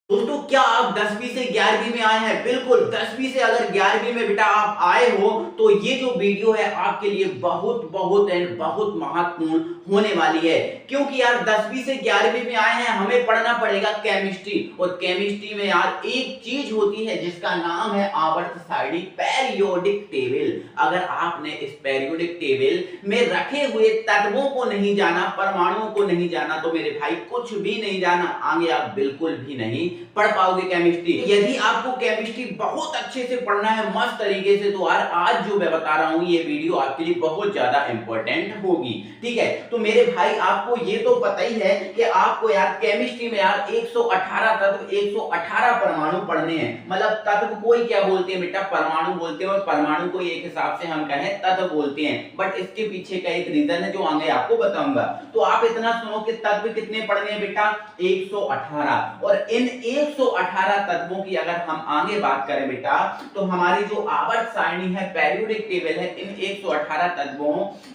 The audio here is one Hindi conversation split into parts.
दोस्तों, क्या आप 10वीं से 11वीं में आए हैं? बिल्कुल, 10वीं से अगर 11वीं में बेटा आप आए हो तो ये जो वीडियो है आपके लिए बहुत बहुत एंड बहुत महत्वपूर्ण होने वाली है। क्योंकि यार 10वीं से 11वीं में आए हैं, हमें पढ़ना पड़ेगा केमिस्ट्री। और केमिस्ट्री में यार एक चीज होती है जिसका नाम है आवर्त सारणी, पेरियोडिक टेबल। अगर आपने इस पेरियोडिक टेबल में रखे हुए तत्वों को नहीं जाना, परमाणुओं को नहीं जाना, तो मेरे भाई कुछ भी नहीं जाना, आगे आप बिल्कुल भी नहीं पढ़ पाओगे केमिस्ट्री। यदि आपको केमिस्ट्री बहुत अच्छे से पढ़ना है, मस्त तरीके से, तो यार आज जो मैं बता रहा हूं ये वीडियो आपके लिए बहुत ज्यादा इंपॉर्टेंट होगी। ठीक है, तो मेरे भाई आपको ये तो पता ही है कि आपको यार केमिस्ट्री में यार 118 तत्व, 118 परमाणु पढ़ने हैं। मतलब तत्व कोई क्या बोलते हैं बेटा, परमाणु बोलते हैं, और परमाणु को एक हिसाब से हम कहें तत्व बोलते हैं। बट इसके पीछे का एक रीजन है जो आगे आपको बताऊंगा। तो आप इतना सुनो कि तत्व कितने पढ़ने हैं बेटा, 118। और इन 118 तत्वों की अगर हम आगे बात करें बेटा, तो हमारी जो आवर्त सारणी है, पेरियोडिक टेबल है, इन 118 तत्वों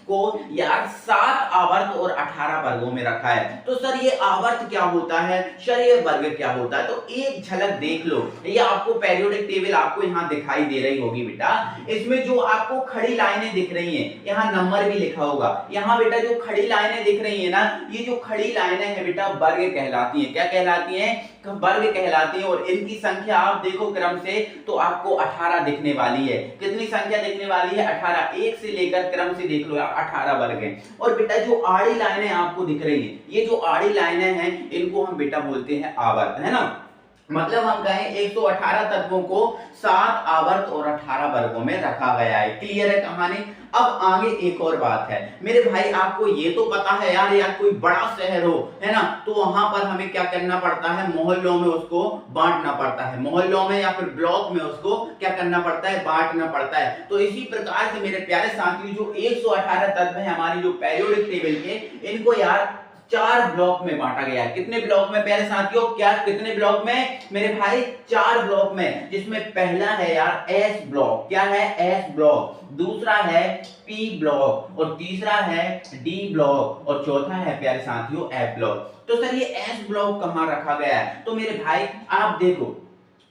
को यार 7 आवर्त और 18 वर्गों में रखा है। तो सर ये आवर्त क्या होता है, सर ये वर्ग क्या होता है, तो एक झलक देख लो। ये आपको पेरियोडिक टेबल आपको यहां दिखाई दे रही होगी बेटा। इसमें जो आपको खड़ी लाइनें दिख रही हैं, यहां नंबर भी लिखा होगा। यहां बेटा जो खड़ी लाइनें दिख रही है ना, ये जो खड़ी लाइनें हैं बेटा वर्ग कहलाती हैं। क्या कहलाती हैं, वर्ग कहलाती है। और इनकी संख्या आप देखो क्रम से, तो आपको 18 दिखने वाली है। कितनी संख्या दिखने वाली है, 18। एक से लेकर क्रम से देख लो, 18 वर्ग हैं। और बेटा जो आड़ी लाइनें आपको दिख रही हैं, ये जो आड़ी लाइनें हैं, इनको हम बेटा बोलते हैं आवर्त, है ना। मतलब हम कहें 118 तत्वों को 7 आवर्त और 18 वर्गों में रखा गया है। क्लियर है कहानी। अब आगे एक और बात है मेरे भाई, आपको ये तो पता है यार कोई बड़ा शहर हो, है ना, तो वहां पर हमें क्या करना पड़ता है, मोहल्लों में उसको बांटना पड़ता है। मोहल्लों में या फिर ब्लॉक में उसको क्या करना पड़ता है, बांटना पड़ता है। तो इसी प्रकार से मेरे प्यारे साथियों, जो 118 तत्व है हमारी जो पेरियोडिक टेबल के, इनको यार 4 ब्लॉक में बांटा गया है। कितने ब्लॉक में प्यारे साथियों, क्या कितने ब्लॉक में मेरे भाई, 4 ब्लॉक में। जिसमें पहला है यार एस ब्लॉक। क्या है, एस ब्लॉक। दूसरा है पी ब्लॉक, और तीसरा है डी ब्लॉक, और चौथा है प्यारे साथियों एफ ब्लॉक। तो सर ये एस ब्लॉक कहां रखा गया है, तो मेरे भाई आप देखो,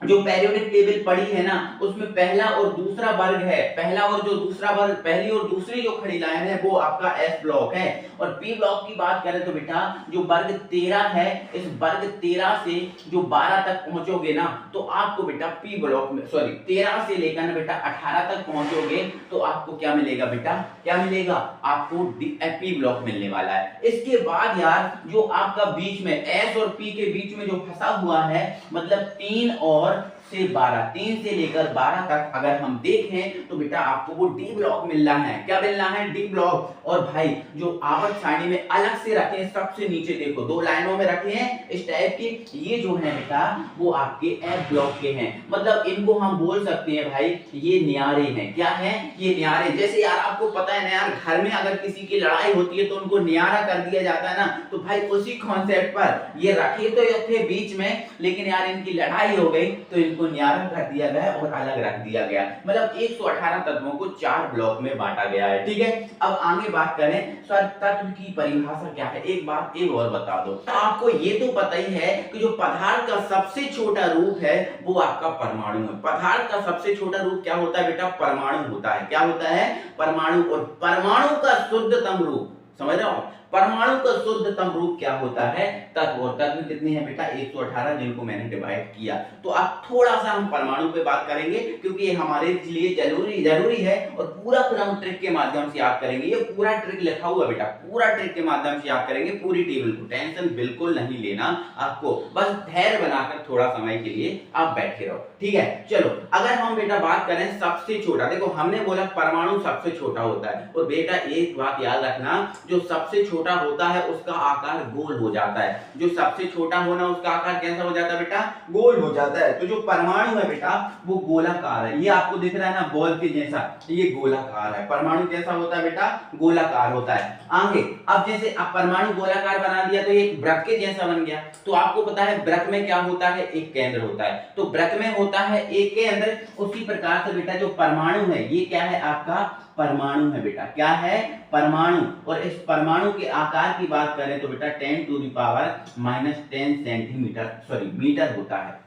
जो पेरियोडिक टेबल पड़ी है ना, उसमें पहला और दूसरा वर्ग है। पहला और जो दूसरा वर्ग, पहली और दूसरी जो खड़ी लाइन है, वो आपका एस ब्लॉक है। और पी ब्लॉक की बात करें तो बेटा जो वर्ग 13 है, इस वर्ग 13 से जो 12 तक पहुंचोगे ना, तो आपको बेटा पी ब्लॉक में, सॉरी 13 से लेकर ना बेटा 18 तक पहुंचोगे, तो आपको क्या मिलेगा बेटा, क्या मिलेगा, आपको पी ब्लॉक मिलने वाला है। इसके बाद यार जो आपका बीच में एस और पी के बीच में जो फंसा हुआ है, मतलब 3 और से 12, 3 से लेकर 12 तक अगर हम देखें, तो बेटा आपको वो डी ब्लॉक मिलना है। क्या मिलना है, डी ब्लॉक। और भाई जो आवर्त सारणी में अलग से रखे, सबसे नीचे देखो 2 लाइनों में रखे हैं इस टाइप के, ये जो है बेटा वो आपके एफ ब्लॉक के हैं। मतलब इनको हम बोल सकते हैं भाई ये न्यारे हैं। क्या है, ये न्यारे। जैसे यार आपको पता है ना यार, घर में अगर किसी की लड़ाई होती है तो उनको न्यारा कर दिया जाता है ना, तो भाई उसी कॉन्सेप्ट पर ये रखे तो थे बीच में, लेकिन यार इनकी लड़ाई हो गई तो इनको न्यारा कर दिया गया और अलग रख दिया गया। मतलब 118 तत्वों को 4 ब्लॉक में बांटा गया है। ठीक है, अब आगे बात करें, सर तत्व की परिभाषा क्या है, एक बात एक और बता दो। आपको ये तो पता ही है कि जो पदार्थ का सबसे छोटा रूप है वो आपका परमाणु है। पदार्थ का सबसे छोटा रूप क्या होता है बेटा, परमाणु होता है। क्या होता है, परमाणु। और परमाणु का शुद्धतम रूप, समझ रहे हो, परमाणु का शुद्धतम रूप क्या होता है, तत्व। और तत्व कितने हैं बेटा, 118, जिनको मैंने डिवाइड किया। तो अब थोड़ा सा हम परमाणु पे बात करेंगे, क्योंकि ये हमारे लिए जरूरी है। और पूरा हम ट्रिक के माध्यम से याद करेंगे। ये पूरा ट्रिक लिखा हुआ बेटा, पूरा ट्रिक के माध्यम से याद करेंगे पूरी टेबल को। टेंशन बिल्कुल नहीं लेना आपको, बस धैर्य बनाकर थोड़ा समय के लिए आप बैठे रहो। ठीक है, चलो अगर हम बेटा बात करें सबसे छोटा, देखो हमने बोला परमाणु सबसे छोटा होता है। और बेटा एक बात याद रखना, जो सबसे छोटा होता है उसका आकार गोल हो जाता है। जो सबसे छोटा होना उसका आकार कैसा हो जाता है बेटा, गोल हो जाता है। तो जो परमाणु है बेटा वो गोलाकार है। ये आपको दिख रहा है ना बॉल के जैसा, ये गोलाकार है। परमाणु कैसा होता है बेटा, गोलाकार होता है। आगे अब जैसे अब परमाणु गोलाकार बना दिया तो एक वृत्त के जैसा बन गया। तो आपको पता है वृत्त में क्या होता है, एक केंद्र होता है। तो वृत्त में होता है एक केंद्र, उसी प्रकार से बेटा जो परमाणु है ये क्या है आपका परमाणु है बेटा। क्या है? परमाणु। और इस परमाणु के आकार की बात करें तो बेटा 10⁻⁻10 सेंटीमीटर सॉरी मीटर होता है।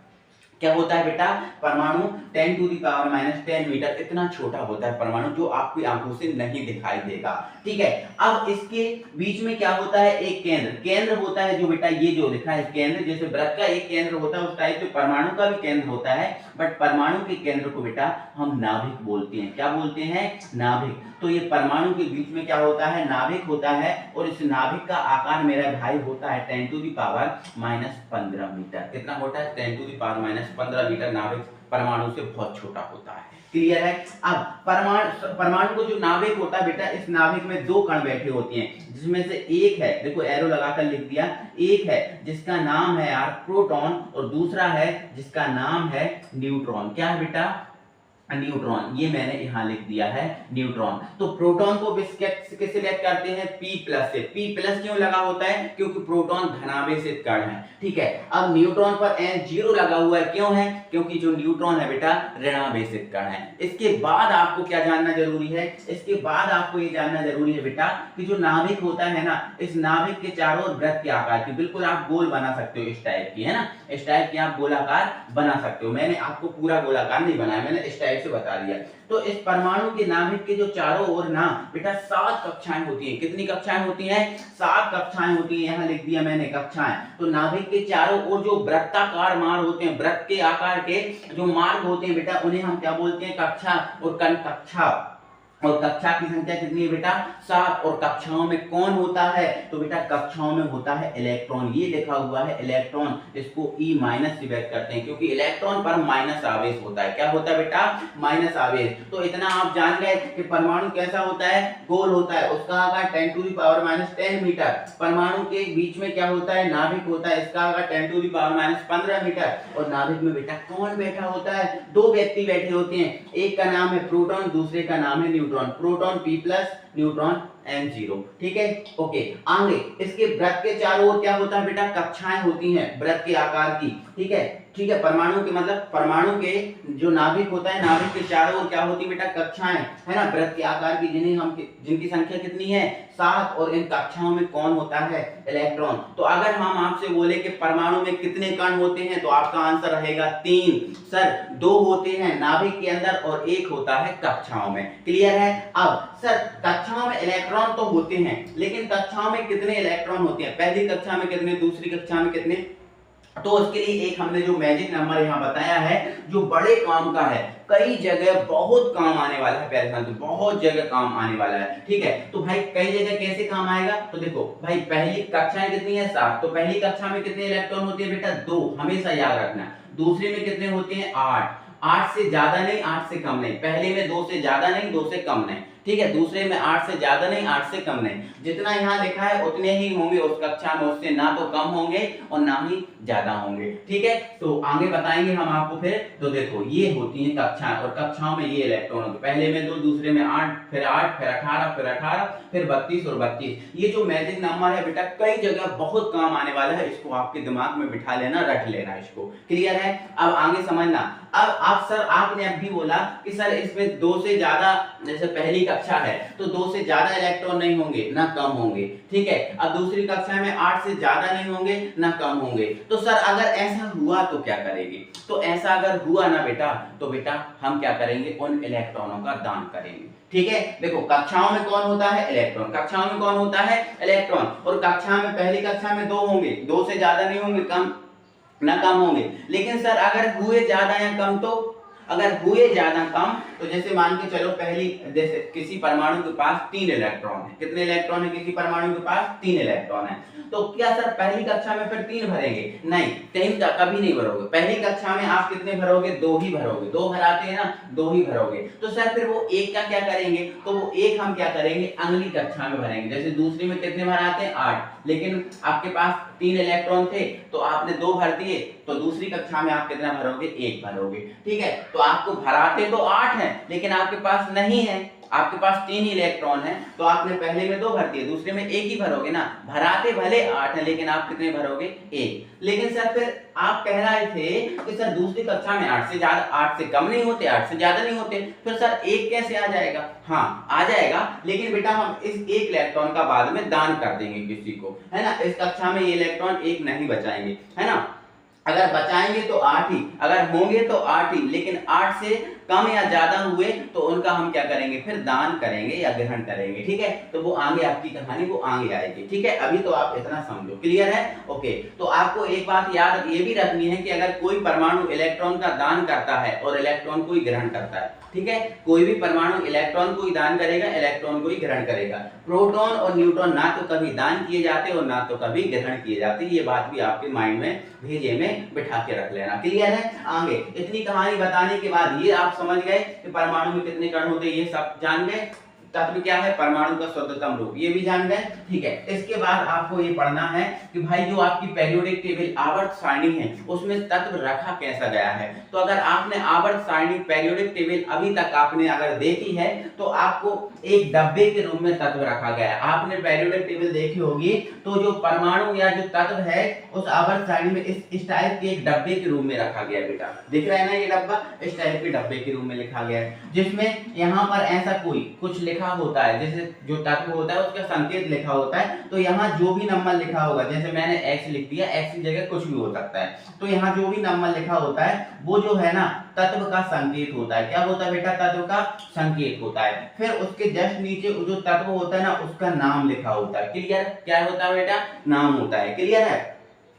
क्या होता है बेटा? परमाणु 10⁻⁻10 मीटर, इतना छोटा होता है परमाणु, जो आपकी आंखों से नहीं दिखाई देगा। ठीक है, अब इसके बीच में क्या होता है? एक केंद्र। केंद्र होता है जो बेटा ये जो लिखा है केंद्र, जैसे वृत्त का एक केंद्र होता है उस टाइप से परमाणु का भी केंद्र होता है, बट परमाणु के केंद्र को बेटा हम नाभिक बोलते हैं। क्या बोलते हैं? नाभिक। तो ये परमाणु के बीच में क्या होता है? नाभिक होता है, और इस नाभिक का आकार मेरा भाई होता है 10⁻⁻15 मीटर। कितना होता है? 10⁻⁻15 मीटर। नाभिक परमाणु से बहुत छोटा होता है। क्लियर है? अब परमाणु को जो नाभिक होता है बेटा, इस नाभिक में दो कण बैठे होते हैं, जिसमें से एक है, देखो एरो लगाकर लिख दिया, एक है जिसका नाम है यार प्रोटॉन, और दूसरा है जिसका नाम है न्यूट्रॉन। क्या है बेटा? न्यूट्रॉन। ये मैंने यहां लिख दिया है न्यूट्रॉन। तो प्रोटॉन को किससे लेट करते हैं? P+ से। P+ क्यों लगा होता है? क्योंकि प्रोटॉन धनावेशित कण है। ठीक है, अब न्यूट्रॉन पर N0 लगा हुआ है, क्यों है? क्योंकि जो न्यूट्रॉन है बेटा ऋणावेशित कण है। इसके बाद आपको क्या जानना जरूरी है? इसके बाद आपको ये जानना जरूरी है बेटा कि जो नाभिक होता है ना, इस नाभिक के चारों ओर वृत्त के आकार की, बिल्कुल आप गोल बना सकते हो इस टाइप की, है ना, इस टाइप की आप गोलाकार बना सकते हो। मैंने आपको पूरा गोलाकार नहीं बनाया, मैंने इस टाइप से बता दिया। तो इस परमाणु के नाभिक के जो चारों ओर ना बेटा 7 कक्षाएं होती हैं। कितनी कक्षाएं होती हैं? 7 कक्षाएं होती हैं। यहां लिख दिया मैंने कक्षाएं। तो नाभिक के चारों ओर जो वृत्ताकार मार्ग होते हैं, वृत्त के आकार के जो मार्ग होते हैं बेटा, उन्हें हम क्या बोलते हैं? कक्षा और कक्षा। और कक्षा की संख्या कितनी है बेटा? 7। और कक्षाओं में कौन होता है? तो बेटा कक्षाओं में होता है इलेक्ट्रॉन। ये लिखा हुआ है इलेक्ट्रॉन, इसको E- से व्यक्त करते हैं, क्योंकि इलेक्ट्रॉन पर माइनस आवेश होता है। क्या होता है बेटा? माइनस आवेश। तो इतना आप जान गए कि परमाणु कैसा होता है? गोल होता है, उसका आकार 10⁻⁻10 मीटर। परमाणु के बीच में क्या होता है? नाभिक होता है, इसका आकार 10⁻⁻15 मीटर। और नाभिक में बेटा कौन बैठा होता है? 2 व्यक्ति बैठे होते हैं, एक का नाम है प्रोटॉन, दूसरे का नाम है neutron. Proton P+, neutron N0। ठीक है, ओके। आगे इसके वृत्त के चारों ओर क्या होता है बेटा? कक्षाएं होती हैं वृत्त के आकार की। ठीक है, ठीक है, परमाणु के मतलब परमाणु के जो नाभिक होता है, नाभिक के चारों ओर क्या होती है बेटा? कक्षाएं, है ना, वृत्त के आकार की, जिनकी संख्या कितनी है? 7। और इन कक्षाओं में कौन होता है? इलेक्ट्रॉन। तो अगर हम आपसे बोले कि परमाणु में कितने कण होते हैं, तो आपका आंसर रहेगा 3। सर 2 होते हैं नाभिक के अंदर और 1 होता है कक्षाओं में। क्लियर है? अब सर कक्षाओं में इलेक्ट्रॉन तो होते हैं, लेकिन कक्षाओं में कितने इलेक्ट्रॉन होते हैं? पहली कक्षा में कितने, दूसरी कक्षा में कितने? तो उसके लिए एक हमने जो मैजिक नंबर यहाँ बताया है, जो बड़े काम का है, कई जगह बहुत काम आने वाला है, प्यारे साथियों, बहुत जगह काम आने वाला है। ठीक है, तो भाई कई जगह कैसे काम आएगा? तो देखो भाई, पहली कक्षाएं कितनी है? 7। तो पहली कक्षा में कितने इलेक्ट्रॉन होते हैं बेटा? 2, हमेशा याद रखना। दूसरे में कितने होते हैं? 8। 8 से ज्यादा नहीं, 8 से कम नहीं। पहले में 2 से ज्यादा नहीं, 2 से कम नहीं। ठीक है, दूसरे में 8 से ज्यादा नहीं, 8 से कम नहीं। जितना यहाँ लिखा है उतने ही होंगे उस कक्षा में, उससे ना तो कम होंगे और ना ही ज्यादा होंगे। ठीक है, तो आगे बताएंगे हम आपको फिर। तो देखो ये होती है कक्षाएं, और कक्षाओं में ये इलेक्ट्रॉन होते, पहले में 2, दूसरे में 8, फिर 18, फिर 18, फिर 32 और 32। ये जो मैजिक नंबर है बेटा, कई जगह बहुत काम आने वाला है, इसको आपके दिमाग में बिठा लेना, रख लेना इसको। क्लियर है? अब आगे समझना। अब आप सर, आपने अब भी बोला कि सर इसमें 2 से ज्यादा, जैसे पहली कक्षा है तो 2 से ज्यादा इलेक्ट्रॉन नहीं होंगे ना कम होंगे। ठीक है, अब दूसरी कक्षा में 8 से ज्यादा नहीं होंगे ना कम होंगे। तो सर अगर ऐसा हुआ तो क्या करेंगे? तो ऐसा अगर हुआ ना बेटा, तो बेटा हम क्या करेंगे? उन इलेक्ट्रॉनों का दान करेंगे। ठीक है, देखो कक्षाओं में कौन होता है? इलेक्ट्रॉन। कक्षाओं में कौन होता है? इलेक्ट्रॉन। और कक्षा में, पहली कक्षा में 2 होंगे, 2 से ज्यादा नहीं होंगे, कम ना कम होंगे। लेकिन सर अगर हुए ज्यादा या कम, तो अगर हुए ज्यादा कम, तो जैसे मान के चलो पहली, जैसे किसी परमाणु के पास 3 इलेक्ट्रॉन है। कितने इलेक्ट्रॉन है किसी परमाणु के पास? 3 इलेक्ट्रॉन है। तो क्या सर पहली कक्षा में फिर 3 भरेंगे? नहीं, कभी नहीं भरोगे। पहली कक्षा में आप कितने भरोगे? 2 ही भरोगे। 2 भराते हैं ना, 2 ही भरोगे। तो सर फिर वो 1 का क्या करेंगे? तो वो 1 हम क्या करेंगे? अगली कक्षा में भरेंगे। जैसे दूसरी में कितने भराते हैं? 8, लेकिन आपके पास 3 इलेक्ट्रॉन थे तो आपने 2 भर दिए, तो दूसरी कक्षा में आप कितना भरोगे? 1 भरोगे। ठीक है, तो आपको भराते तो 8 है, लेकिन आपके पास नहीं है, आपके पास 3 इलेक्ट्रॉन है तो आपने पहले में 2 भर दिए, दूसरे में 1 ही भरोगे ना। भराते भले 8 है लेकिन आप कितने भरोगे? 1। लेकिन सर फिर आप कह रहे थे कि सर दूसरी कक्षा में 8 से ज्यादा, 8 से कम नहीं होते, 8 से ज्यादा नहीं होते, फिर सर 1 कैसे आ जाएगा? हाँ आ जाएगा, लेकिन बेटा हम इस 1 इलेक्ट्रॉन का बाद में दान कर देंगे किसी को, है ना। इस कक्षा में ये इलेक्ट्रॉन 1 नहीं बचाएंगे, है ना। अगर बचाएंगे तो 8 ही, अगर होंगे तो 8 ही, लेकिन 8 से कम या ज्यादा हुए तो उनका हम क्या करेंगे? फिर दान करेंगे या ग्रहण करेंगे, ठीक है। तो वो आगे आपकी कहानी वो आगे आएगी, ठीक है। अभी तो आप इतना समझो, क्लियर है? ओके। तो आपको एक बात याद ये भी रखनी है कि अगर कोई परमाणु इलेक्ट्रॉन का दान करता है और इलेक्ट्रॉन को ही ग्रहण करता है, ठीक है, कोई भी परमाणु इलेक्ट्रॉन को ही दान करेगा, इलेक्ट्रॉन को ही ग्रहण करेगा। प्रोटॉन और न्यूट्रॉन ना तो कभी दान किए जाते और ना तो कभी ग्रहण किए जाते, ये बात भी आपके माइंड में भेजे में बिठा के रख लेना, क्लियर है? आगे इतनी कहानी बताने के बाद ये आप समझ गए कि परमाणु में कितने कण होते हैं, ये सब जान गए। तत्व क्या है? परमाणु का शुद्धतम रूप, ये भी जान गए, ठीक है। इसके बाद आपको ये पढ़ना है कि भाई जो आपकी पेरियोडिक टेबल आवर्त सारणी है उसमें तत्व रखा कैसा गया है। तो अगर आपने आवर्त सारणी पेरियोडिक टेबल अभी तक आपने अगर देखी है तो आपको एक डब्बे के रूप में तत्व रखा गया है। आपने पेरियोडिक टेबल देखी होगी तो जो परमाणु या जो तत्व है उस आवर्त सारणी में इस टाइप के एक डब्बे के रूप में रखा गया है। बेटा दिख रहा है ना ये डब्बा? इस टाइप के डब्बे के रूप में लिखा गया है, जिसमें यहाँ पर ऐसा कोई कुछ लिखा होता है, जैसे जो तत्व होता है उसका संकेत लिखा होता है। तो यहाँ जो भी नंबर लिखा होगा, जैसे मैंने x लिख दिया, x की जगह कुछ भी हो सकता है, तो यहाँ जो भी नंबर लिखा होता है वो जो है ना तत्व का संकेत होता है। क्या होता है बेटा? तत्व का संकेत होता है। फिर उसके जस्ट नीचे जो तत्व होता है ना उसका नाम लिखा होता है, क्लियर? क्या होता है बेटा? नाम होता है, क्लियर है?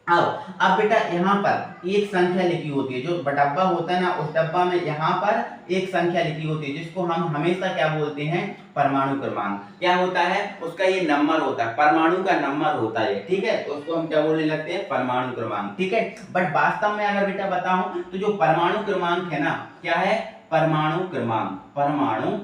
अब बेटा यहाँ पर एक संख्या लिखी होती है, जो डब्बा होता है ना उस डब्बा में यहाँ पर एक संख्या लिखी होती है जिसको हम हमेशा क्या बोलते हैं? परमाणु क्रमांक। क्या होता है? उसका ये नंबर होता है, परमाणु का नंबर होता है, ठीक है। तो उसको हम क्या बोलने लगते हैं? परमाणु क्रमांक, ठीक है। बट वास्तव में अगर बेटा बताऊं तो जो परमाणु क्रमांक है ना, क्या है? परमाणु क्रमांक, परमाणु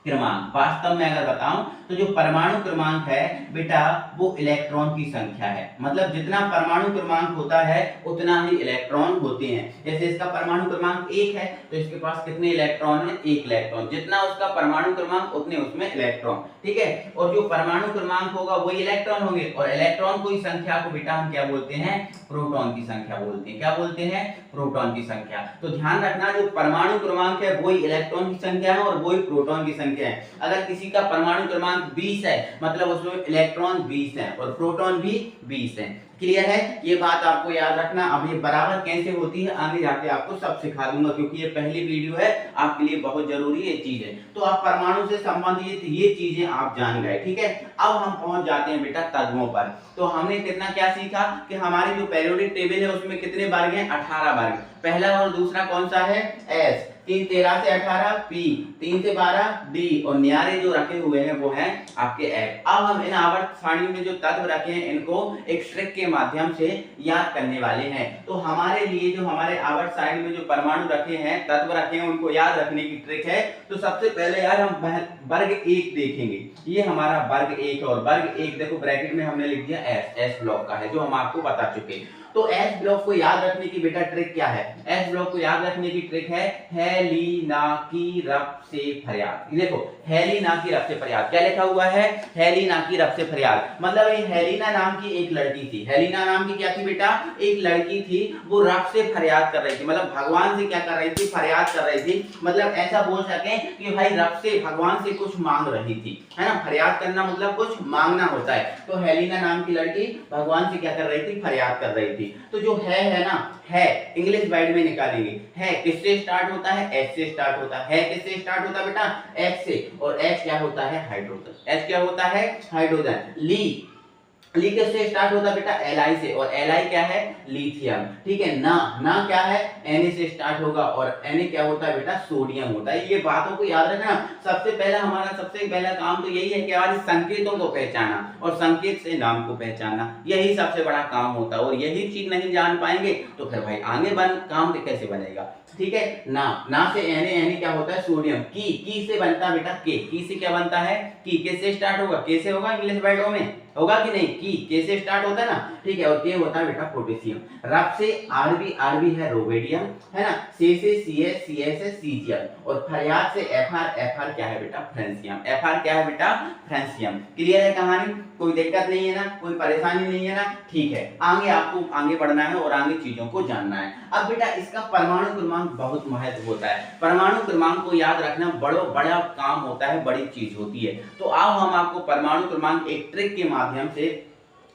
क्रमांक वास्तव में अगर बताऊं तो जो परमाणु क्रमांक है बेटा वो इलेक्ट्रॉन की संख्या है। मतलब जितना परमाणु क्रमांक होता है उतना ही इलेक्ट्रॉन होते हैं। जैसे इसका परमाणु क्रमांक 1 है तो इसके पास कितने इलेक्ट्रॉन है? 1 इलेक्ट्रॉन। जितना उसका परमाणु क्रमांक उतने उसमें इलेक्ट्रॉन, ठीक है। और जो परमाणु क्रमांक होगा वही इलेक्ट्रॉन होंगे, और इलेक्ट्रॉन को इस संख्या को बेटा हम क्या बोलते हैं? प्रोटॉन की संख्या बोलते हैं। क्या बोलते हैं? प्रोटॉन की संख्या। तो ध्यान रखना जो परमाणु क्रमांक है वही इलेक्ट्रॉन की संख्या है और वही प्रोटॉन की संख्या है। अगर किसी का परमाणु क्रमांक 20 है मतलब उसमें इलेक्ट्रॉन 20 है और प्रोटॉन भी 20 है, क्लियर है? ये बात आपको याद रखना। अब ये बराबर कैसे होती है आगे जाके आपको सब सिखा दूंगा, क्योंकि ये पहली वीडियो है, आपके लिए बहुत जरूरी ये चीज है। तो आप परमाणु से संबंधित ये चीजें आप जान गए, ठीक है। अब हम पहुंच जाते हैं बेटा तत्वों पर। तो हमने कितना क्या सीखा कि हमारी जो पेरियोडिक टेबल है उसमें कितने वर्ग हैं? 18 वर्ग। पहला और दूसरा कौन सा है? S। 3 13 से 18 P, 3 से 12 D, और न्यारे जो रखे हुए हैं वो हैं आपके F। अब हम इन आवर्त सारणी में जो तत्व रखे हैं इनको एक ट्रिक के माध्यम से याद करने वाले हैं। तो हमारे लिए जो हमारे आवर्त सारणी में जो परमाणु रखे हैं, तत्व रखे हैं, उनको याद रखने की ट्रिक है। तो सबसे पहले यार हम वर्ग 1 देखेंगे। ये हमारा वर्ग 1 और वर्ग 1 देखो ब्रैकेट में हमने लिख दिया S ब्लॉक का है, जो हम आपको बता चुके। तो S ब्लॉक को याद रखने की बेटा ट्रिक क्या है? S ब्लॉक को याद रखने की ट्रिक है हेलिना की रफ से फरियाद। देखो हेलिना की रफ से फरियाद क्या लिखा हुआ है? हेलिना की रफ से फरियाद। मतलब ये हेलिना नाम की एक लड़की थी। हेलिना नाम की क्या थी बेटा? एक लड़की थी। वो रफ से फरियाद कर रही थी, मतलब भगवान से क्या कर रही थी? फरियाद कर रही थी। मतलब ऐसा बोल सके कि भाई रफ से भगवान से कुछ मांग रही थी, है ना। फरियाद करना मतलब कुछ मांगना होता है। तो हेलिना नाम की लड़की भगवान से क्या कर रही थी? फरियाद कर रही थी। तो जो है ना, है इंग्लिश वर्ड में निकालेंगे। है किससे स्टार्ट होता है? एच से स्टार्ट होता है। किससे स्टार्ट होता है बेटा? एच से। और एच क्या होता है? हाइड्रोजन। एच क्या होता है? हाइड्रोजन। ली किससे स्टार्ट होता है बेटा? Li से। और Li क्या है? लिथियम, ठीक है। ना क्या है? Na से स्टार्ट होगा और Na क्या होता है बेटा? सोडियम होता है। ये बातों को याद रखना। सबसे पहला काम तो यही है कि हमारे संकेतों को पहचाना और संकेत से नाम को पहचानना, यही सबसे बड़ा काम होता है। और यही चीज नहीं जान पाएंगे तो फिर भाई आगे काम कैसे बनेगा, ठीक है। ना से Na क्या होता है? सोडियम। की से बनता है बेटा के। की से क्या बनता है? की। किससे स्टार्ट होगा? के से होगा इंग्लिश वर्डों में, होगा कि नहीं? के से स्टार्ट होता है ना, ठीक है, और के होता है बेटा पोटेशियम। रब से आरबी, आरबी है रोवेडियम, है ना, से सीएस, सीएस है सीजियम, और फरियाद से एफआर, एफआर क्या है बेटा फ्रांसियम, एफआर क्या है बेटा फ्रांसियम। क्लियर है कहानी, कोई दिक्कत नहीं है ना, कोई परेशानी नहीं है ना, ठीक है। आगे आपको आगे बढ़ना है और आगे चीजों को जानना है। अब बेटा इसका परमाणु क्रमांक बहुत महत्व होता है, परमाणु क्रमांक को याद रखना बड़ा काम होता है, बड़ी चीज होती है। तो आओ हम आपको परमाणु क्रमांक एक ट्रिक के माध्यम से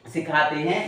सिखाते हैं।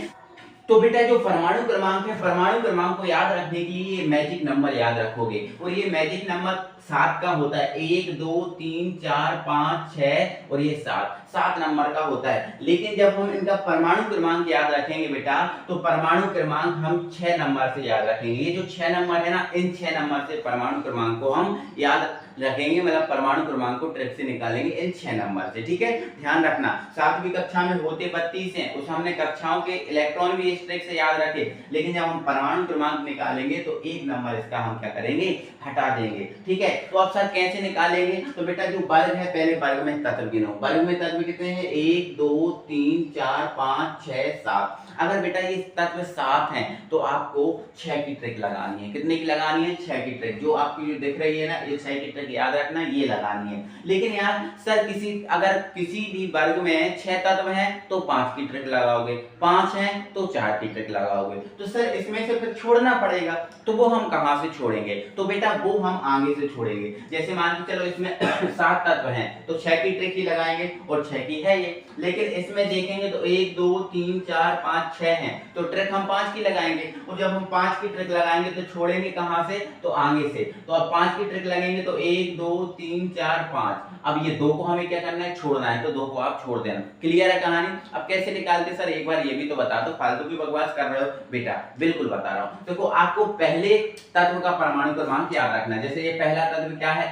तो बेटा जो परमाणु क्रमांक है, परमाणु क्रमांक को याद रखने के लिए मैजिक नंबर याद रखोगे, और ये मैजिक नंबर 7 का होता है, 1 2 3 4 5 6 और ये 7 नंबर का होता है। लेकिन जब हम इनका परमाणु क्रमांक याद रखेंगे बेटा, तो परमाणु क्रमांक हम 6 नंबर से याद रखेंगे। ये जो 6 नंबर है ना, इन 6 नंबर से परमाणु क्रमांक को हम याद रखेंगे, मतलब परमाणु क्रमांक को ट्रिक से निकालेंगे इन 6 नंबर से, ठीक है। ध्यान रखना 7वीं कक्षा में होते 32 हैं, उस हमने कक्षाओं के इलेक्ट्रॉन भी इस ट्रिक से याद रखे, लेकिन जब हम परमाणु क्रमांक निकालेंगे तो एक नंबर इसका हम क्या करेंगे, हटा देंगे, ठीक है। तो अब सर कैसे निकालेंगे, तो बेटा जो वर्ग है, पहले वर्ग में तत्व गिनो, वर्ग में तत्व कितने हैं, 1 2 3 4 5 6 7। अगर बेटा ये तत्व 7 हैं तो आपको 6 की ट्रिक लगानी है, कितने की लगानी है, 6 की ट्रिक, जो आपकी जो दिख रही है ना, ये 6 की ट्रिक याद रखना, ये लगानी है। लेकिन यार सर अगर किसी भी वर्ग में 6 तत्व हैं तो 5 की ट्रिक लगाओगे, 5 हैं तो 4 की ट्रिक लगाओगे, तो सर इसमें से फिर छोड़ना पड़ेगा, तो वो हम कहां से छोड़ेंगे, तो बेटा वो हम आगे से छोड़ेंगे। जैसे मान के चलो इसमें 7 तत्व हैं तो 6 की ट्रिक ही लगाएंगे, और 6 की है ये, लेकिन इसमें देखेंगे तो 1 2 3 4 5 6 हैं, तो ट्रिक हम 5 की लगाएंगे, और जब हम 5 की ट्रिक लगाएंगे तो छोड़ेंगे कहां से, तो आगे से। तो अब 5 की ट्रिक लगेंगे तो 1 2 3 4 5, अब ये 2 को हमें क्या करना है, छोड़ना है, तो 2 को आप छोड़ देना। क्लियर है कहानी। अब कैसे निकालते सर, एक बार ये भी तो बता दो, फालतू की बकवास कर रहे हो बेटा, बिल्कुल बता रहा हूं। देखो आपको पहले तत्व का परमाणु क्रमांक याद रखना है। जैसे ये पहला तत्व क्या है,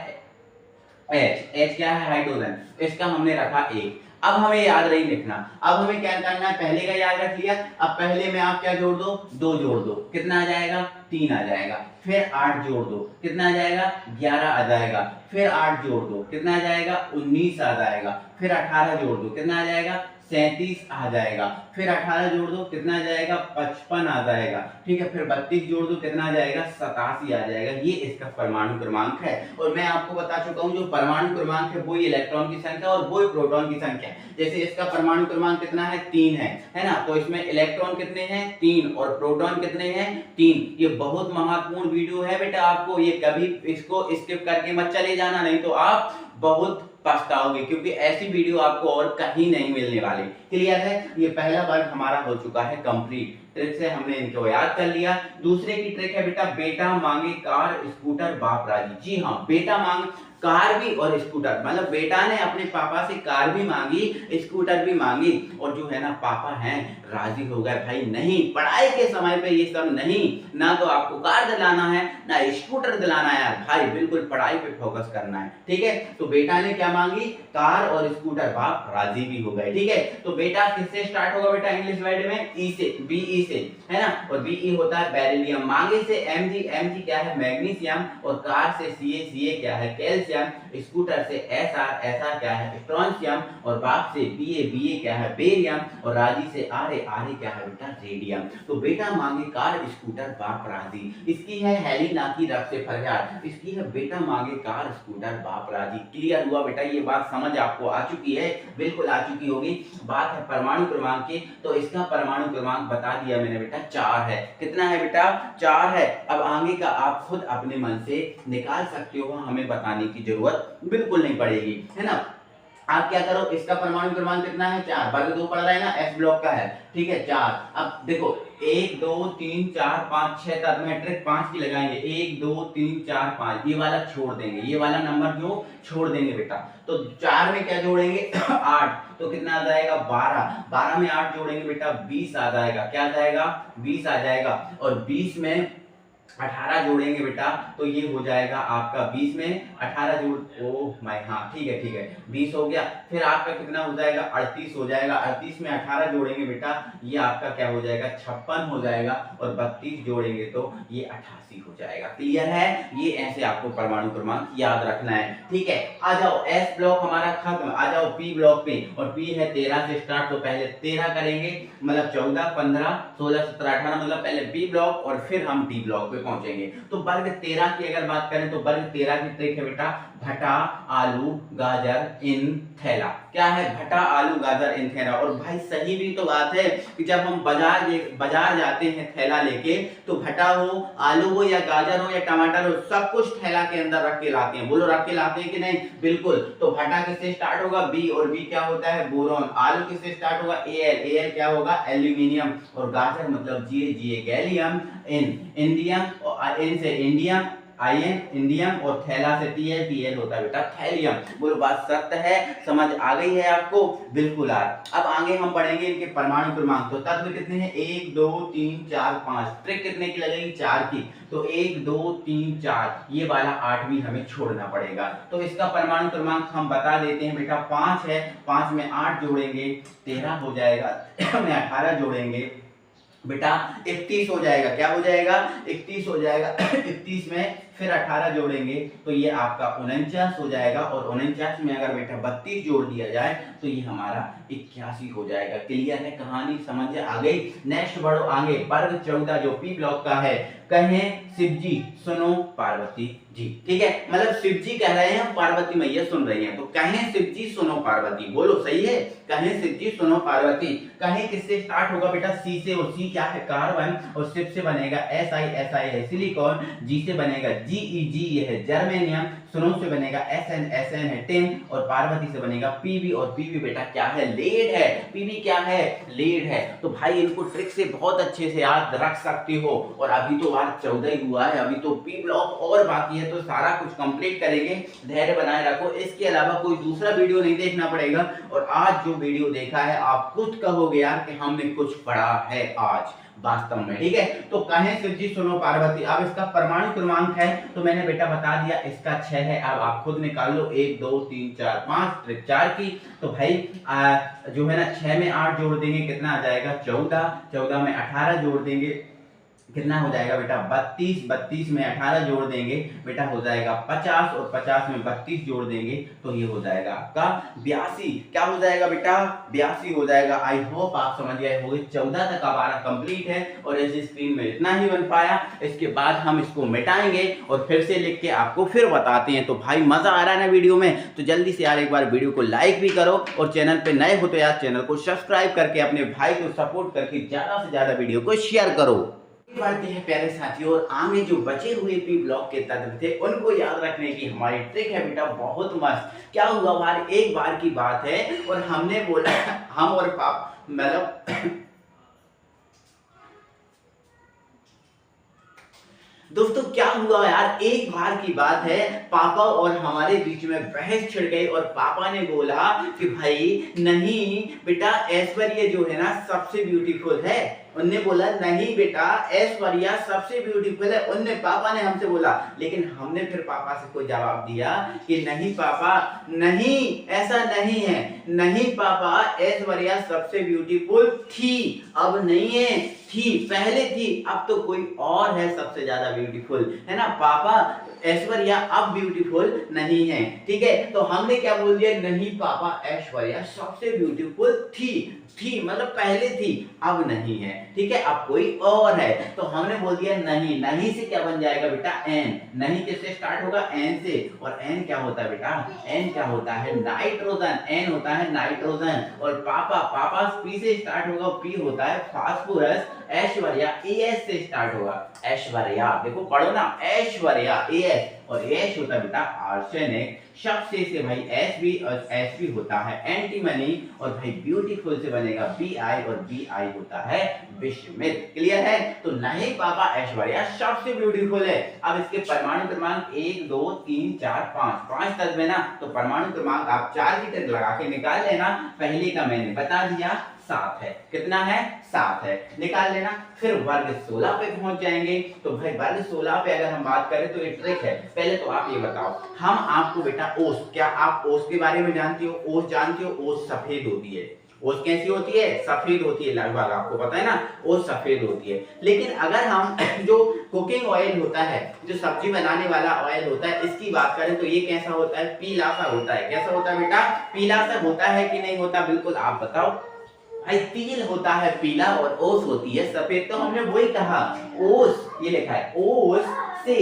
H, H क्या है, हाइड्रोजन, इसका हमने रखा 1। अब हमें याद नहीं लिखना, अब हमें क्या करना है, पहले का याद रख लिया, अब पहले में आप क्या जोड़ दो, 2 जोड़ दो, कितना आ जाएगा, 3 आ जाएगा, फिर 8 जोड़ दो, कितना आ जाएगा, 11 आ जाएगा, फिर 8 जोड़ दो, कितना आ जाएगा, 19 आ जाएगा, फिर 18 जोड़ दो, कितना आ जाएगा, 37 आ जाएगा, फिर 18 जोड़ दो, कितना आ जाएगा, 55 आ जाएगा, ठीक है, फिर 32 जोड़ दो, कितना आ जाएगा, 87 आ जाएगा। ये इसका परमाणु क्रमांक है। और मैं आपको बता चुका हूं जो परमाणु क्रमांक है वो ही इलेक्ट्रॉन की संख्या और वो ही प्रोटॉन की संख्या। जैसे इसका परमाणु क्रमांक कितना है, 3 है ना, तो इसमें इलेक्ट्रॉन कितने हैं, 3, और प्रोटॉन कितने हैं, 3। ये बहुत महत्वपूर्ण वीडियो है बेटा, आपको ये कभी इसको स्किप करके मत चले जाना, नहीं तो आप बहुत पछताओगे, क्योंकि ऐसी वीडियो आपको और कहीं नहीं मिलने वाली। क्लियर है। ये पहला वर्ग हमारा हो चुका है कंप्लीट, ट्रिक से हमने इनको याद कर लिया। दूसरे की ट्रिक है बेटा, बेटा मांगे कार स्कूटर बाप राजी। जी हाँ, बेटा मांग कार भी और स्कूटर, मतलब बेटा ने अपने पापा से कार भी मांगी, स्कूटर भी मांगी, और जो है ना पापा हैं राजी हो गए। भाई नहीं, पढ़ाई के समय पे ये सब नहीं, ना तो आपको कार दिलाना है ना स्कूटर दिलाना है यार भाई, बिल्कुल पढ़ाई पे फोकस करना है, ठीक है। तो बेटा ने क्या मांगी, कार और स्कूटर, बाप राजी भी हो गए, ठीक है। तो बेटा किससे स्टार्ट होगा बेटा, इंग्लिश वर्ड में ई से, बीई से, है ना, और बीई होता है बेरिलियम, मांगे से एमजी, एमजी क्या है मैग्नीशियम, और कार से सीए, सीए क्या है कैल्शियम, स्कूटर से एसआर, एसआर क्या है स्ट्रोंशियम, और बाप से बीए, बीए क्या है बेरियम, और राजी से आरे, आरे क्या है बेटा रेडियम। तो बेटा मांगे कार स्कूटर बाप राजी, इसकी है हेलिना की रफ से फरियाद, इसकी है बेटा मांगे कार स्कूटर बाप राजी। क्लियर हुआ बेटा, ये बात समझ आपको आ चुकी है, बिल्कुल आ चुकी होगी। बात है परमाणु क्रमांक की, तो इसका परमाणु क्रमांक बता दिया मैंने बेटा, 4 है। कितना है बेटा, 4 है। अब आगे का आप खुद अपने मन से निकाल सकते हो, हमें बताने की जरूरत बिल्कुल नहीं पड़ेगी, है ना। आप क्या करो, इसका परमाणु क्रमांक कितना है, 4, वर्ग 2 पड़ रहा है ना, एस ब्लॉक का है, ठीक है 4। अब देखो 1 2 3 4 5 6 तक मैट्रिक 5 की लगाएंगे, 1 2 3 4 5, ये वाला छोड़ देंगे, ये वाला नंबर जो छोड़ देंगे बेटा। तो 4 में क्या जोड़ेंगे 8, तो कितना आ जाएगा 12, 12 में 8 जोड़ेंगे बेटा 20 आ जाएगा, क्या आ जाएगा 20 आ जाएगा। और 20 में 18 जोड़ेंगे बेटा तो ये हो जाएगा आपका 20 में 18 जोड़, ओह माय, हाँ ठीक है 20 हो गया। फिर आपका कितना हो जाएगा, 38 हो जाएगा। 38 में 18 जोड़ेंगे बेटा, ये आपका क्या हो जाएगा, 56 हो जाएगा। और 32 जोड़ेंगे तो ये 88 हो जाएगा। क्लियर है? ये ऐसे आपको परमाणु क्रमांक याद रखना है। ठीक है, आ जाओ, एस ब्लॉक हमारा खत्म, आ जाओ पी ब्लॉक पे। और पी है 13 से स्टार्ट, तो पहले 13 करेंगे, मतलब 14, 15, 16, 17, 18, मतलब पहले बी ब्लॉक और फिर हम डी ब्लॉक पे पहुंचेंगे। तो वर्ग 13 की अगर बात करें तो वर्ग 13 की ट्रिक है बेटा, भटा आलू गाजर इन थैला। क्या है, भटा आलू गाजर इन थैला। और भाई सही भी तो बात है कि जब हम बाजार जाते हैं थैला लेके, तो भटा हो, आलू हो या गाजर हो या टमाटर हो, सब कुछ थैला के अंदर रख के लाते हैं। बोलो रख के लाते हैं कि नहीं? बिल्कुल। तो भटा किससे स्टार्ट होगा, बी, और बी क्या होता है, बोरॉन। आलू किससे स्टार्ट होगा, एल, एल क्या होगा, एल्यूमिनियम। और गाजर मतलब जी जी गैलियम। इन इंडियम, और इन से इंडियम, आयन इंडियम, और थैला से टीएल, टीएल होता है बेटा थैलियम। बोलो बात सत्य है, समझ आ गई है आपको? बिल्कुल। अब आगे हम पढ़ेंगे इनके परमाणु क्रमांक। तो तत्व कितने हैं, 1 2 3 4 5। ट्रिक कितने की लगेगी, 4 की। तो 1 2 3 4, ये वाला 8 भी हमें छोड़ना पड़ेगा। तो इसका परमाणु क्रमांक हम बता देते हैं बेटा, 5 है। 5 में 8 जोड़ेंगे 13 हो जाएगा में 18 जोड़ेंगे बेटा 31 हो जाएगा। क्या हो जाएगा, 31 हो जाएगा। 31 में फिर 18 जोड़ेंगे तो ये आपका 49 हो जाएगा। और 49 में अगर बेटा 32 जोड़ दिया जाए तो ये हमारा 81 हो जाएगा। क्लियर है, कहानी समझ आ गई? नेक्स्ट बढ़ो आगे, वर्ग 14 जो पी ब्लॉक का है। कहें शिवजी सुनो पार्वती जी। ठीक है, मतलब शिवजी कह रहे हैं, पार्वती मैया सुन रही हैं। तो कहें शिवजी सुनो पार्वती, बोलो सही है, कहें शिवजी सुनो पार्वती। कहें किससे स्टार्ट होगा बेटा, सी से। और सी क्या है, कार्बन। और शिव से बनेगा एस आई, एस आई है सिलिकॉन। जी से बनेगा जी ई, जी ये है जर्मेनियम। सुनो से बनेगा एस एन, एस एन है टिन। और पार्वती से बनेगा पीवी। और पीवी बेटा क्या है, लेड है। पीवी क्या है, लेड है। तो भाई इनको ट्रिक से बहुत अच्छे से याद रख सकते हो। और अभी तो आज 14 ही हुआ है, अभी तो पी ब्लॉक और बाकी है, तो सारा कुछ कंप्लीट करेंगे। धैर्य बनाए रखो, इसके अलावा कोई दूसरा वीडियो नहीं देखना पड़ेगा। और आज जो वीडियो देखा है आप खुद कहोगे यार कि हमने कुछ पढ़ा है आज वास्तव में। ठीक है, तो कहें शिवजी सुनो पार्वती। अब इसका परमाणु क्रमांक है तो मैंने बेटा बता दिया, इसका 6 है। अब आप खुद निकाल लो, 1 2 3 4 5, ट्रिक 4 की। तो भाई जो है ना, 6 में 8 जोड़ देंगे कितना आ जाएगा, 14। 14 में 18 जोड़ देंगे कितना हो जाएगा बेटा, 32। 32 में 18 जोड़ देंगे बेटा हो जाएगा 50। और 50 में 32 जोड़ देंगे तो ये हो जाएगा आपका 82। क्या हो जाएगा बेटा, 82 हो जाएगा। आई होप आप समझ गए होंगे। 14 तक हमारा कंप्लीट है। और इस स्क्रीन में इतना ही बन पाया, इसके बाद हम इसको मिटाएंगे और फिर से लिख के आपको फिर बताते हैं। तो भाई मजा आ रहा है ना वीडियो में, तो जल्दी से यार एक बार वीडियो को लाइक भी करो। और चैनल पे नए हो तो यार चैनल को सब्सक्राइब करके अपने भाई को सपोर्ट करके ज्यादा से ज्यादा वीडियो को शेयर करो। बढ़ते हैं प्यारे साथियों, और आगे जो बचे हुए पी ब्लॉक के तत्व थे उनको याद रखने की हमारी ट्रिक है बेटा बहुत मस्त। क्या हुआ, हमारे एक बार की बात है और हमने बोला हम और पाप मतलब दोस्तों क्या हुआ यार, एक बार की बात है, पापा और हमारे बीच में बहस छिड़ गई। और पापा ने बोला कि भाई नहीं बेटा, ऐश्वर्या जो है ना सबसे ब्यूटीफुल है। उनने बोला नहीं बेटा, ऐश्वर्या सबसे ब्यूटीफुल है। उनने, पापा ने हमसे बोला। लेकिन हमने फिर पापा से कोई जवाब दिया कि नहीं पापा, नहीं ऐसा नहीं है, नहीं पापा, ऐश्वर्या सबसे ब्यूटीफुल थी, अब नहीं है, थी, पहले थी, अब तो कोई और है सबसे ज्यादा ब्यूटीफुल, है ना पापा। ऐश्वर्या अब ब्यूटीफुल नहीं है। ठीक है, तो हमने क्या बोल दिया, नहीं पापा, ऐश्वर्या सबसे ब्यूटीफुल थी मतलब पहले थी, अब नहीं है। ठीक है, अब कोई और है। तो हमने बोल दिया नहीं। नहीं से क्या बन जाएगा बेटा, एन। नहीं किससे स्टार्ट होगा, एन से। और एन क्या होता है बेटा, एन क्या होता है, नाइट्रोजन। एन होता है नाइट्रोजन। और पापा पी से स्टार्ट होगा, पी होता है फास्फोरस। ऐश्वर्या एस से स्टार्ट होगा, ऐश्वर्या, देखो पढ़ो ना, ऐश्वर्या एस। और एस होता है बेटा आर्सेनिक। शख्स से भाई एस भी, और एस भी होता है एंटीमनी। और भाई ब्यूटीफुल से बनेगा बी आई, और बी आई होता है विषमित। क्लियर है, तो नहीं पापा, ऐश्वर्या सबसे ब्यूटीफुल है। अब इसके परमाणु क्रमांक 1 2 3 4 5, 5 तत्व है ना, तो परमाणु क्रमांक आप 4 की ट्रिक लगा के निकाल लेना। पहले का मैंने बता दिया, 7 है। कितना है? 7 है। निकाल लेना। फिर वर्ग 16 पे पहुंच जाएंगे। तो भाई वर्ग 16 पे अगर हम बात करें तो ये ट्रिक है। पहले तो आप ये बताओ, हम आपको बेटा ओस, क्या आप ओस के बारे में जानती हो? ओस जानती हो? ओस सफेद होती है। ओस कैसी होती है? सफेद होती है, लगभग आपको पता है ना, ओस सफेद होती है। लेकिन अगर हम जो कुकिंग ऑयल होता है, जो सब्जी बनाने वाला ऑयल होता है, इसकी बात करें तो ये कैसा होता है? पीला सा होता है। कैसा होता है बेटा? पीला सा होता है कि नहीं होता? बिल्कुल आप बताओ। भाई तिल होता है पीला और ओस होती है सफेद। तो हमने वही कहा, ओस, ये लिखा है ओस से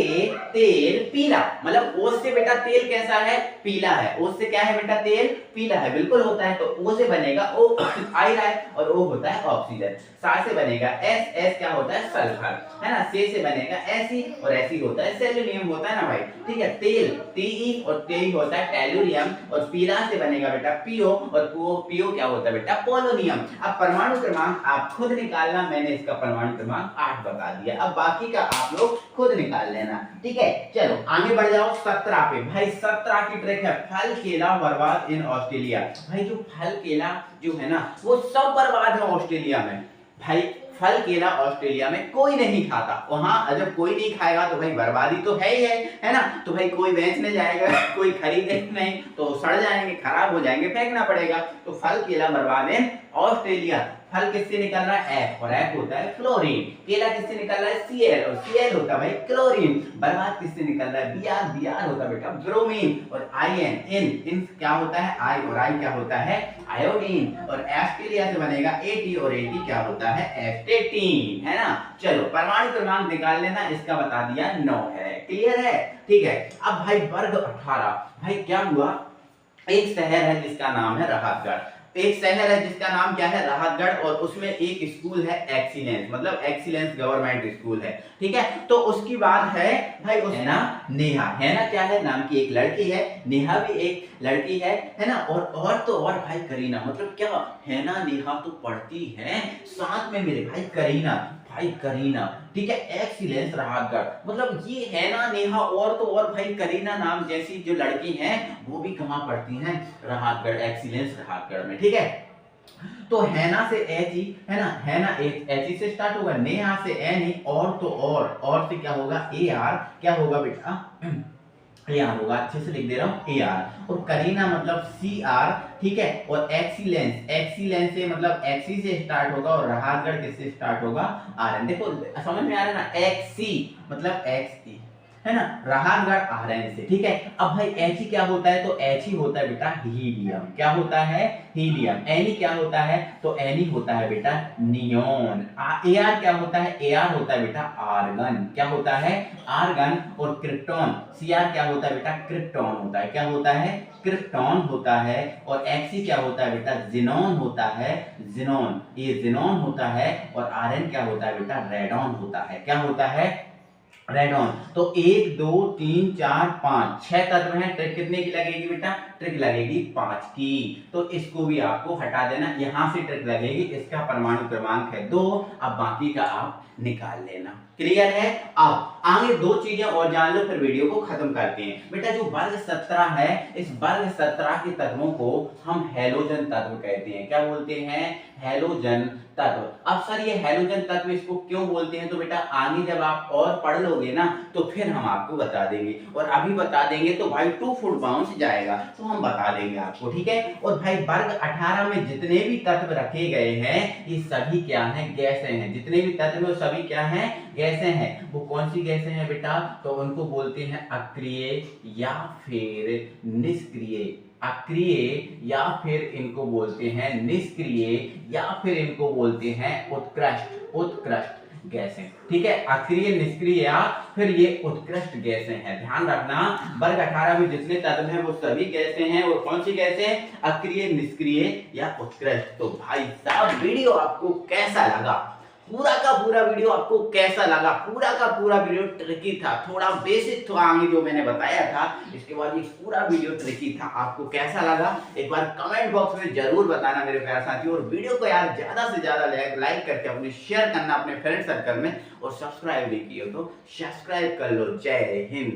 तेल पीला, मतलब ओस से बेटा तेल कैसा है? पीला है। ओस से क्या है बेटा? तेल पीला है, बिल्कुल होता है। तो ओ से बनेगा ओ, आ ही रहा है, और ओ होता है ऑक्सीजन। सा से बनेगा एस, एस क्या होता है? सल्फर, है ना। से बनेगा एसी, और एसी होता है सेलेनियम, होता है ना भाई, ठीक है। तेल टी, और टी होता है टेलुरियम, और पीला से बनेगा बेटा पीओ, और पीओ क्या होता है बेटा? पोलोनियम। अब परमाणु क्रमांक आप खुद निकालना, मैंने इसका परमाणु क्रमांक 8 बता दिया। अब बाकी का आप लोग खुद निकाल लेना, ठीक है। चलो आगे बढ़ जाओ 17 पे। भाई 17 की ट्रिक है, फल केला बर्बाद इन ऑस्ट्रेलिया। भाई जो फल केला जो है ना, वो सब बर्बाद है ऑस्ट्रेलिया में। भाई फल केला ऑस्ट्रेलिया में कोई नहीं खाता। वहां जब कोई नहीं खाएगा तो भाई बर्बादी तो है ही है ना। तो भाई कोई बेचने जाएगा, कोई खरीदे नहीं, तो सड़ जाएंगे, खराब हो जाएंगे, फेंकना पड़ेगा। तो फल केला बर्बाद है ऑस्ट्रेलिया। फल किससे निकल रहा है? एफ, और एफ होता है फ्लोरीन। केला किससे निकल रहा है? Cl, और Cl होता है भाई क्लोरीन। बर्बाद किससे निकल रहा है? Br, Br होता है बेटा ब्रोमीन। और In, इन क्या होता है? I, और I क्या होता है? आयोडीन। और ऑस्ट्रेलिया से बनेगा At, और At क्या होता है? एस्टेटीन, है ना। चलो परमाणु क्रमांक निकाल लेना, इसका बता दिया 9 है। क्लियर है? ठीक है। अब भाई वर्ग 18। भाई क्या हुआ? एक शहर है जिसका नाम है राहतगढ़। एक शहर है जिसका नाम क्या है? राहतगढ़, और उसमें एक स्कूल है एक्सीलेंस, मतलब एक्सीलेंस गवर्नमेंट स्कूल है, ठीक है। तो उसकी बात है भाई, उस है ना नेहा, है ना, क्या है नाम की? एक लड़की है, नेहा भी एक लड़की है ना। और तो और भाई करीना, मतलब क्या है ना, नेहा तो पढ़ती है, साथ में मेरे भाई करीना, भाई करीना, ठीक है, एक्सीलेंस राहतगढ़, मतलब ये है ना नेहा, और तो और भाई करीना नाम जैसी जो लड़की हैं वो भी कहां पढ़ती हैं? राहतगढ़, एक्सीलेंस राहतगढ़ में, ठीक है। तो हैना से एच ही, है ना, हैना एच ही से स्टार्ट होगा, नेहा से एन ही, और तो और से क्या होगा? ए आर, क्या होगा बेटा? ए आर होगा, अच्छे से लिख दे रहा हूं, ए आर। और करीना मतलब सी आर, ठीक है। और एक्सीलेंस, एक्सीलेंस से मतलब एक्सी से स्टार्ट होगा, और राहतगढ़ किससे स्टार्ट होगा? R N. देखो समझ में आ रहा है ना, एक्सी मतलब एक्स ई, है ना, राहतगढ़ आरएन से, ठीक है। अब भाई एच क्या होता है? तो एच ही होता है बेटा हीलियम। क्या होता है? हीलियम। एनी क्या होता है? तो एनी होता है बेटा नियोन। एआर क्या होता है? एआर होता है बेटा आर्गन। क्या होता है? आर्गन। और क्रिप्टॉन, सीआर क्या होता है बेटा? क्रिप्टॉन होता है। क्या होता है? क्रिप्टॉन होता है। और एक्सी क्या होता है बेटा? जिनोन होता है, जिनोन, ये जिनोन होता है। और आरएन क्या होता है बेटा? रेडॉन होता है। क्या होता है? रेडॉन। तो 1 2 3 4 5 6 तत्व हैं। ट्रिक कितने की लगेगी बेटा? ट्रिक लगेगी 5 की। तो इसको भी आपको हटा देना, यहां से ट्रिक लगेगी, इसका परमाणु क्रमांक है 2। अब बाकी का आप निकाल लेना। क्लियर है? अब आगे 2 चीजें और जान लो, फिर वीडियो को खत्म करते हैं। बेटा जो वर्ग 17 है, इस वर्ग 17 के तत्वों को हम हैलोजन तत्व कहते हैं। क्या बोलते हैं? हैलोजन तत्व। अब सर ये हैलोजन तत्व इसको क्यों बोलते हैं? तो बेटा आगे जब आप और पढ़ लोगे ना तो फिर हम आपको बता देंगे, और अभी बता देंगे तो भाई 2 फुट बाउंस जाएगा, तो हम बता देंगे आपको, ठीक है। और भाई वर्ग 18 में जितने भी तत्व रखे गए हैं ये सभी क्या हैं? गैसें हैं। जितने भी तत्व हैं सभी क्या हैं? गैसें हैं। वो कौन सी गैसें हैं बेटा? तो उनको बोलते हैं अक्रिय या फिर निष्क्रिय। अक्रिय या फिर इनको बोलते हैं निष्क्रिय, या फिर इनको बोलते हैं उत्कृष्ट, उत्कृष्ट गैसें, ठीक है। अक्रिय, निष्क्रिय या फिर ये उत्कृष्ट गैसें हैं। ध्यान रखना वर्ग 18 में जितने तत्व हैं वो सभी गैसें हैं। और कौन सी गैसें? अक्रिय, निष्क्रिय या उत्कृष्ट। तो भाई साहब वीडियो आपको कैसा लगा? पूरा का पूरा वीडियो आपको कैसा लगा? पूरा का पूरा वीडियो ट्रिकी था, थोड़ा बेसिक था आगे जो मैंने बताया था, इसके बाद ये पूरा वीडियो ट्रिकी था। आपको कैसा लगा एक बार कमेंट बॉक्स में जरूर बताना मेरे प्यारे साथियों। और वीडियो को यार ज्यादा से ज्यादा लाइक करके अपने शेयर करना अपने फ्रेंड सर्कल में, और सब्सक्राइब भी किए तो सब्सक्राइब कर लो। जय हिंद।